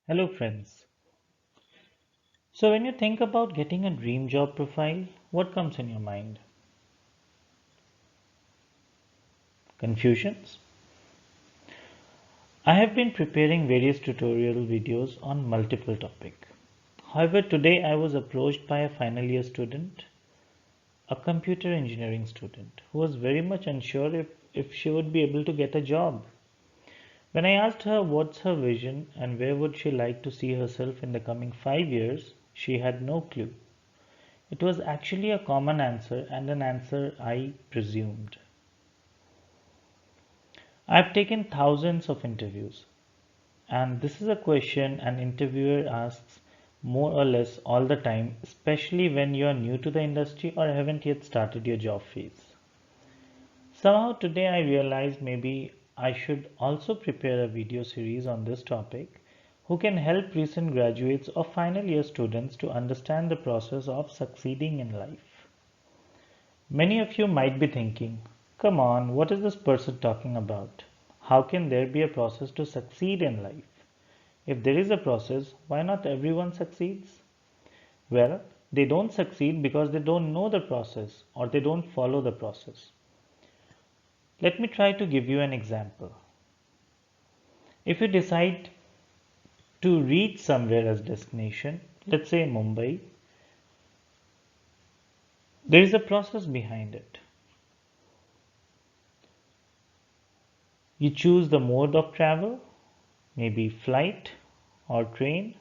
Hello, friends. So, when you think about getting a dream job profile, what comes in your mind? Confusions? I have been preparing various tutorial videos on multiple topics. However, today I was approached by a final year student, a computer engineering student, who was very much unsure if she would be able to get a job. When I asked her what's her vision and where would she like to see herself in the coming 5 years, she had no clue. It was actually a common answer and an answer I presumed. I've taken thousands of interviews, and this is a question an interviewer asks more or less all the time, especially when you are new to the industry or haven't yet started your job phase. Somehow today I realized maybe I should also prepare a video series on this topic who can help recent graduates or final year students to understand the process of succeeding in life. Many of you might be thinking, come on, what is this person talking about? How can there be a process to succeed in life? If there is a process, why not everyone succeeds? Well, they don't succeed because they don't know the process or they don't follow the process. Let me try to give you an example. If you decide to reach somewhere as destination, let's say Mumbai, there is a process behind it. You choose the mode of travel, maybe flight or train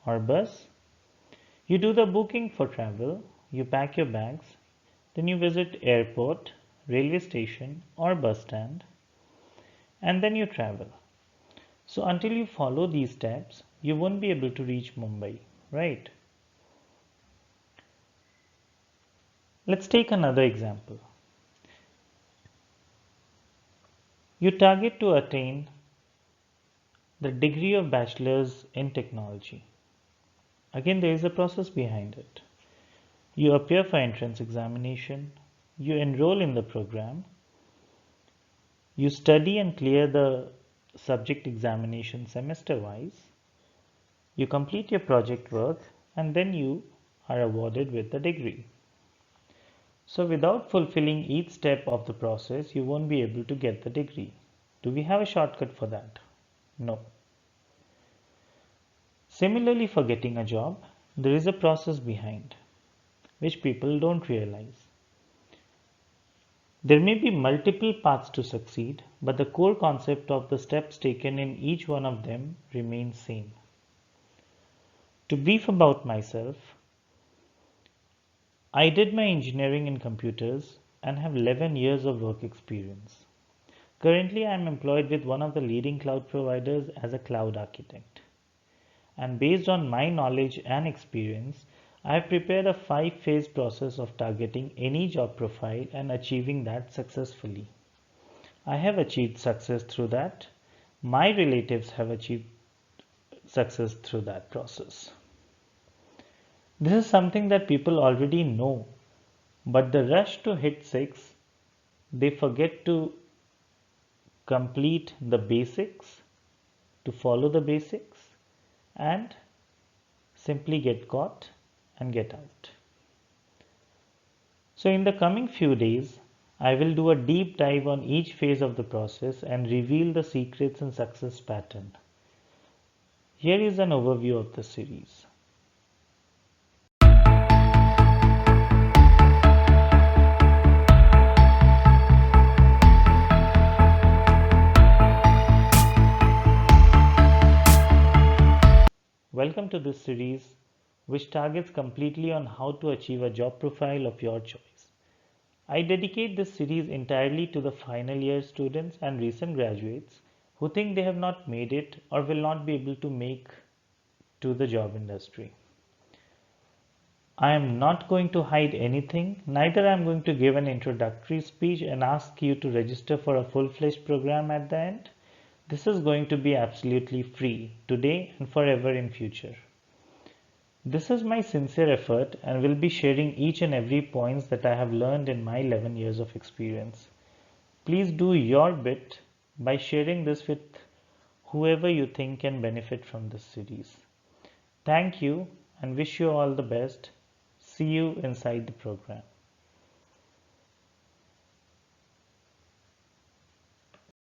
or bus. You do the booking for travel, you pack your bags, then you visit airport, railway station or bus stand, and then you travel. So until you follow these steps, you won't be able to reach Mumbai, right? Let's take another example. You target to attain the degree of bachelor's in technology. Again, there is a process behind it. You appear for entrance examination, you enroll in the program, you study and clear the subject examination semester wise, you complete your project work, and then you are awarded with the degree. So, without fulfilling each step of the process, you won't be able to get the degree. Do we have a shortcut for that? No. Similarly, for getting a job, there is a process behind which people don't realize. There may be multiple paths to succeed, but the core concept of the steps taken in each one of them remains same. To brief about myself, I did my engineering in computers and have 11 years of work experience. Currently, I am employed with one of the leading cloud providers as a cloud architect. And based on my knowledge and experience, I have prepared a 5-phase process of targeting any job profile and achieving that successfully. I have achieved success through that. My relatives have achieved success through that process. This is something that people already know, but the rush to hit six, they forget to complete the basics, to follow the basics, and simply get caught and get out. So, in the coming few days, I will do a deep dive on each phase of the process and reveal the secrets and success pattern. Here is an overview of the series. Welcome to this series, which targets completely on how to achieve a job profile of your choice. I dedicate this series entirely to the final year students and recent graduates who think they have not made it or will not be able to make to the job industry. I am not going to hide anything, neither I am going to give an introductory speech and ask you to register for a full-fledged program at the end. This is going to be absolutely free today and forever in future. This is my sincere effort and will be sharing each and every points that I have learned in my 11 years of experience. Please do your bit by sharing this with whoever you think can benefit from this series. Thank you and wish you all the best. See you inside the program.